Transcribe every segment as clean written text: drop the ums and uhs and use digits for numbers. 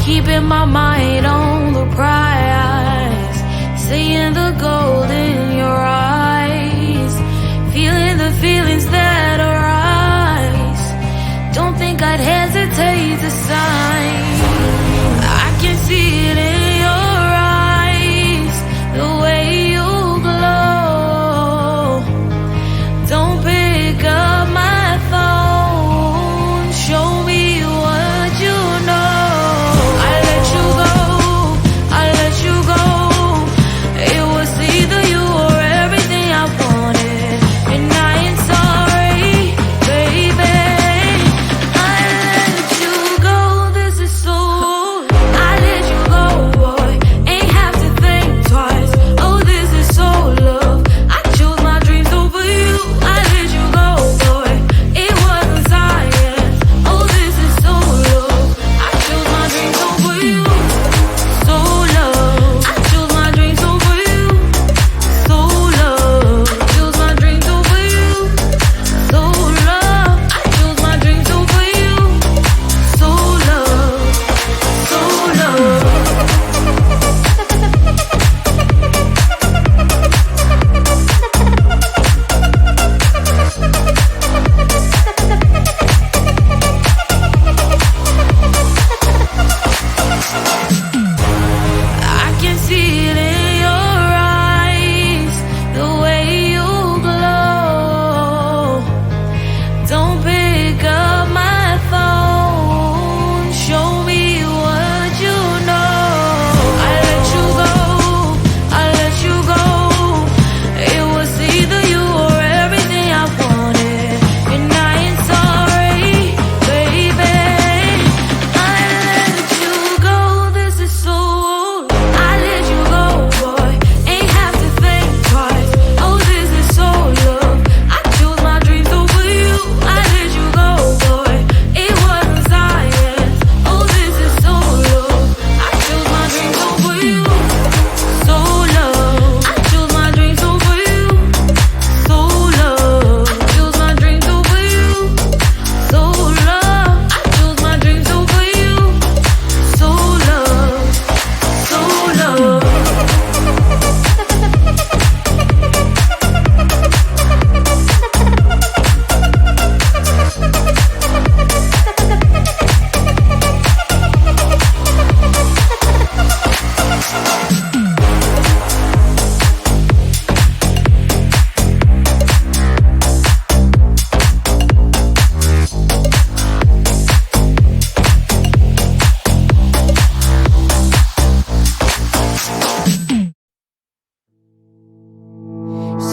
keeping my mind on the prize, seeing the gold in your eyes, feeling the feelings that arise. Don't think I'd hesitate to sign. I can see it in your eyes, the way you glow. Don't pick up my phone, show me what you know. I let you go, I let you go. It was either you or everything I wanted, and I ain't sorry, baby. I let you go, this is so. I let you go, boy, ain't have to think twice. Oh, this is so love. I chose my dreams over you. I let you go, boy, it wasn't science. Oh, this is so love. I chose my dreams over you. So love. I chose my dreams over you. So love. Chose my dreams over you. So love. I chose my dreams over you. So love. So love. I can see it in your eyes, the way you glow. Don't pick up my phone, show me what you know. I let you go, I let you go. It was either you or everything I wanted, and I ain't sorry, baby. I let you go, this is so. I let you go, boy, ain't have to think twice. Oh, this is so love. I chose my dreams over you. I let you go, boy, it wasn't science. Oh, this is so love. I chose my dreams over you. So love. I chose my dreams over you. So love. Chose my dreams over you. So love. I chose my dreams over you. So love. So love.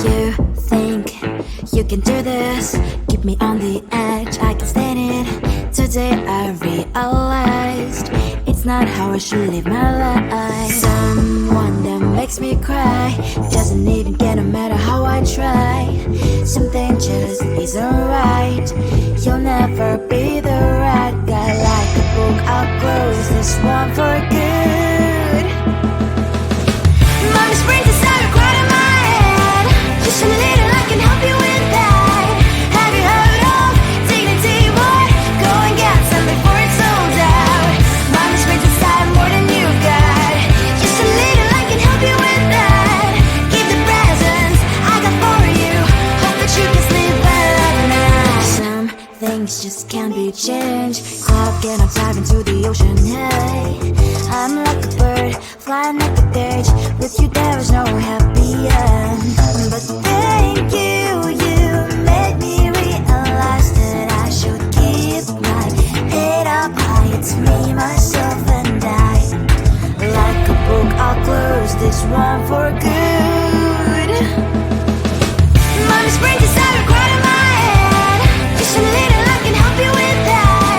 You think you can do this, keep me on the edge, I can stand it. Today I realized it's not how I should live my life. Someone that makes me cry doesn't even get no matter how I try. Something just isn't right. You'll never be the right guy. Like a book, I'll close this one for good. Mommy springs inside right in my head. Just a little, I can help you with that. Have you heard of dignity, boy? Go and get some before it's sold out. Mommy springs inside more than you've got. Just a little, I can help you with that. Keep the presents I got for you. Hope that you can sleep well at night. Some things just can't be changed. Cloud and I'm diving to the ocean. Hey, I'm like a bird flying like a cage. With you there is no happy end. But thank you, you made me realize that I should keep my head up high. It's me, myself and I. Like a book, I'll close this one for good. Mommy springs inside right in my head. Just a little, I can help you with that.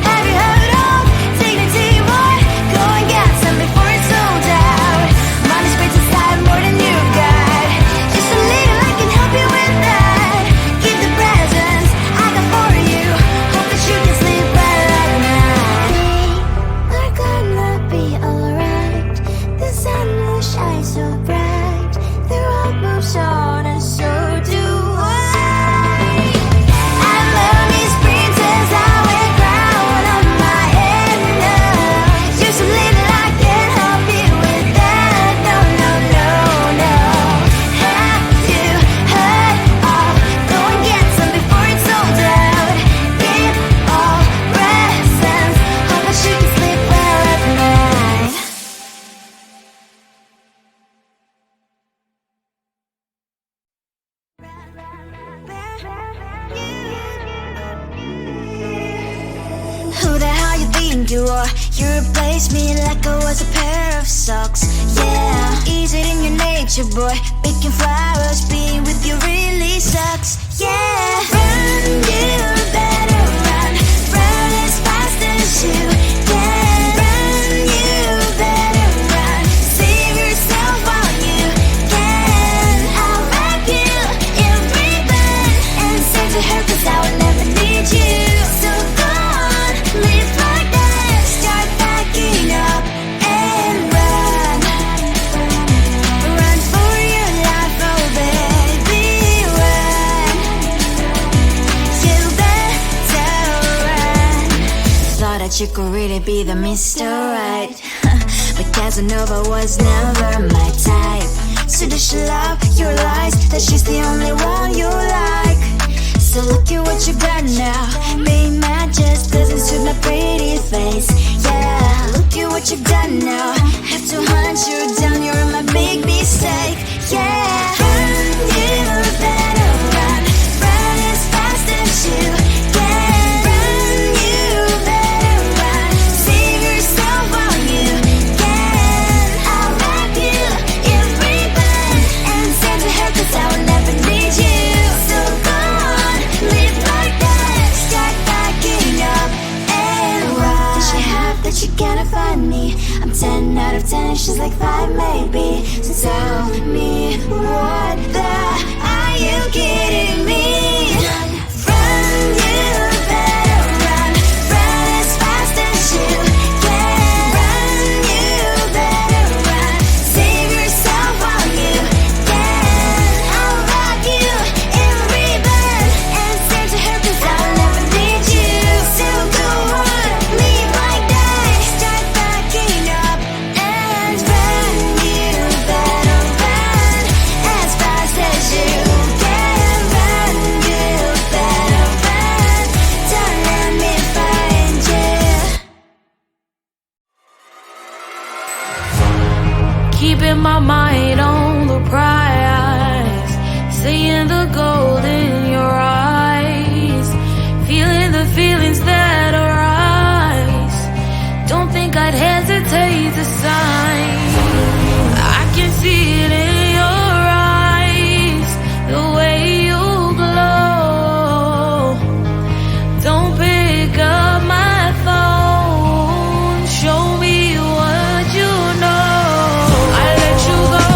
Have you heard of dignity, boy? Go and get some before it's sold out. Mommy springs inside more than you've got. Just a little, I can help you with that. Keep the presents I got for you. Hope that you can sleep well at night. We're gonna be alright. The sun will shine so bright. The road moves so Who the hell you think you are? You replaced me like I was a pair of socks. Yeah, is it in your nature, boy? Picking flowers, being with you really sucks. Yeah, run, you better run. Run as fast as you can. Run, you better run. Save yourself while you can. I'll wrap you in ribbon and send to her 'cause I will never need you. So go on, live like that. Start backing up and run. Run for your life, oh baby, run. You better run. Thought that you could really be the Mr. Right, but Casanova was never my type. So does she love your lies, that she's the only one you like? So look at what you got now. Being mad just doesn't suit my pretty face. Yeah, look at what you've done now. Have to hunt you down, you're my big mistake. Yeah, run, you better run. Run as fast as you can. Run, you better run. Save yourself while you can. I'll wrap you in ribbon and send to her 'cause I will never need you. So go on, live like that. Start backing up and run. Does she have that she cannot find me? I'm 10 out of 10, she's like 5 maybe. So tell me, what the are you kidding me? Run, you better run. Run as fast as you can. Run, you better run. Save yourself while you can. I'll wrap you in ribbon and send to her 'cause I will never need you. So go on, live like that. Start backing up and run. You better run as fast as you can. Run, you better run. Don't let me find you. Keeping my mind on the prize, seeing the gold in your eyes, feeling the feelings that arise. Don't think I'd hesitate to sign. I can see it in your eyes, the way you glow. Don't pick up my phone, show me what you know. I let you go,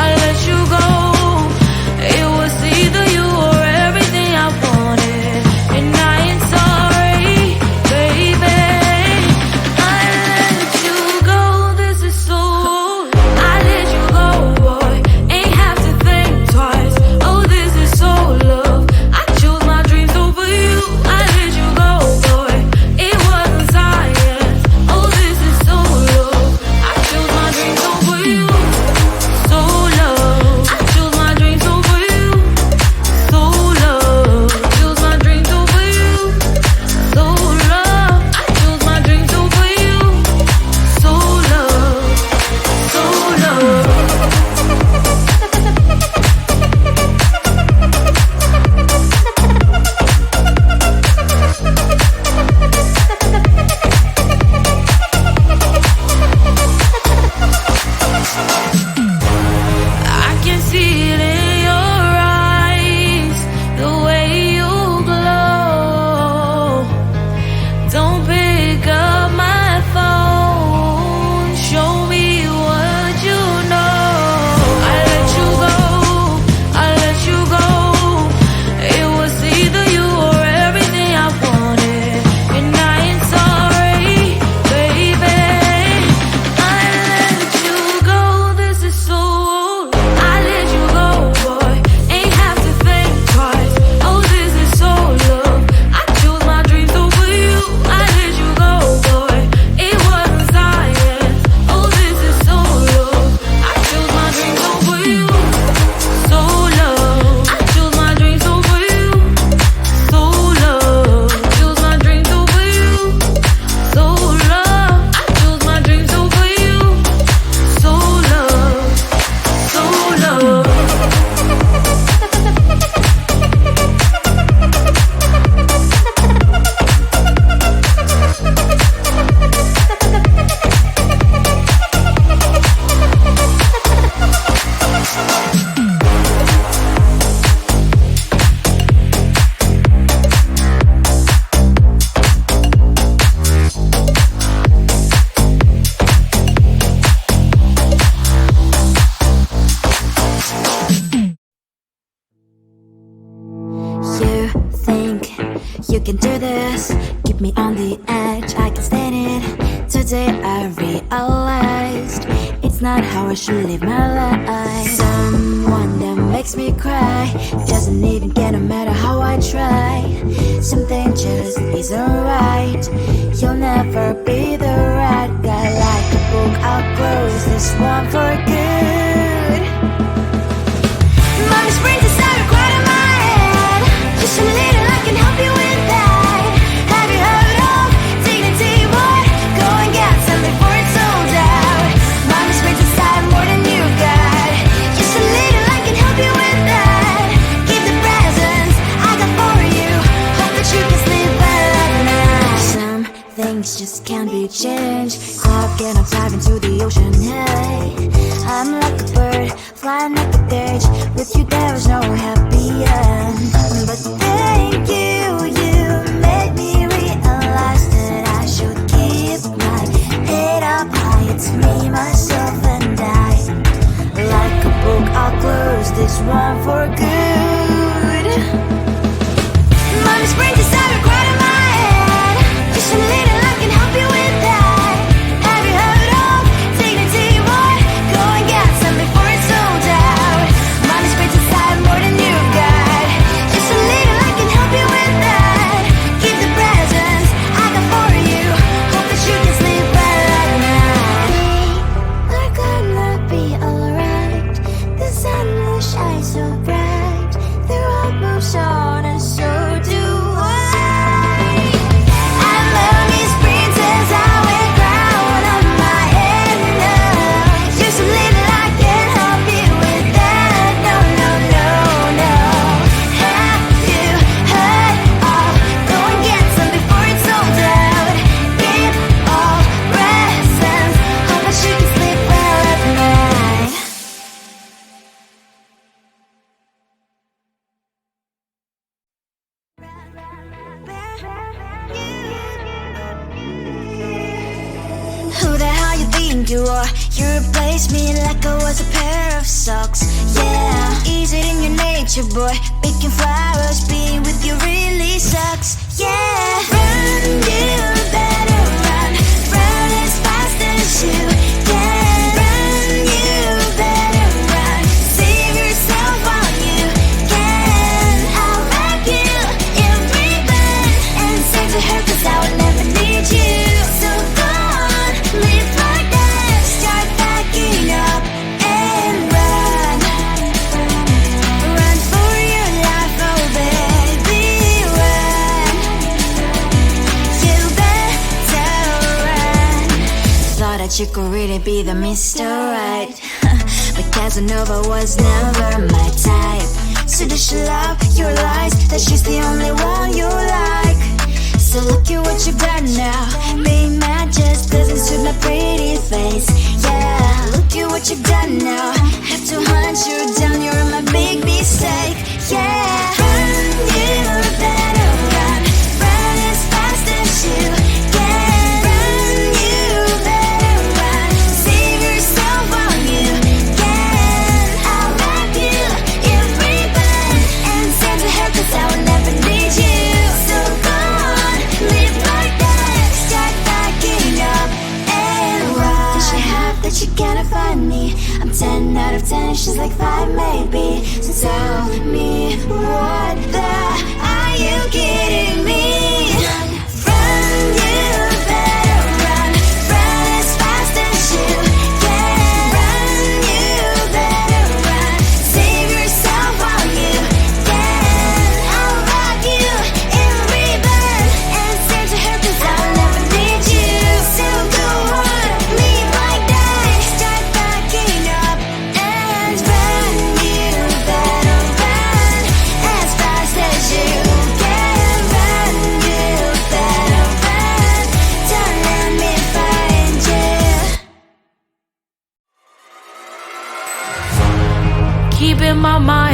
I let you go. It was either you or everything I wanted, and I ain't sorry, baby. I let you go. the edge, I can stand it. Today I realized it's not how I should live my life. Someone that makes me cry doesn't even get no matter how I try. Something just isn't right. You'll never be the right guy. Like a book, I'll close this one for good. Mommy springs inside right in my head. Just a little, I can help you with that. Have you heard of dignity, boy? Go and get some before it's sold out. Mommy springs inside more than you've got. Just a little, I can help you with that. Keep the presents I got for you. Hope that you can sleep well at night. Some things just can't be changed. Clock and I'm diving to the ocean. Hey, I'm like a bird flying like a cage. With you there was no happy end. But thank you, you made me realize that I should keep my head up high. It's me, myself and I. Like a book, I'll close this one for good. Mommy springs inside right in my head. Just a little, I can help you with that. Have you heard of dignity, boy? Go and get some before it's sold out. Mommy springs inside more than you've got. Just a little, I can help you with that. Keep the presents I got for you. Hope that you can sleep well at night. We're gonna be alright. The sun will shine so bright. The road moves on and so do I. I love these princess, I wear crown on my head now. Just a little, I can help you with that. No, no, no, no. Have you heard of? Go and get some before it's sold out. Keep all presents. Hope that you can sleep well at night. Who the hell you think you are? You replaced me like I was a pair of socks. Yeah, is it in your nature, boy? Picking flowers, being with you really sucks. Yeah, run, you better run. Run as fast as you can. Run, you better run. Save yourself while you can. I'll wrap you in ribbon and send to her 'cause I will never need you. So go on, live like that. Start backing up and run. Run for your life, oh baby, run. You better run. Thought that you could really be the Mr. Right. But Casanova was never my type. So does she love your lies? That she's the only one you like. So look at what you've done now. Being mad just doesn't suit my pretty face. Yeah, look at what you've done now. Have to hunt you down, you're my big mistake. Yeah, run, you better run. Run as fast as you can. Run, you better run. Save yourself while you can. I'll wrap you in ribbon and send to her 'cause I will never need you. So go on, live like that. Start backing up and run. Does she have that she cannot find me? I'm 10 out of 10, she's like 5 maybe. So tell me, what the are you kidding me? Run, you better run. Run as fast as you can. Run, you better run. Save yourself while you can. I'll wrap you in ribbon and send to her 'cause I'll never need you. So go on, live like that. Start backing up and run. You better run as fast as you can. Run, you better run. Don't let me find you. Keeping my mind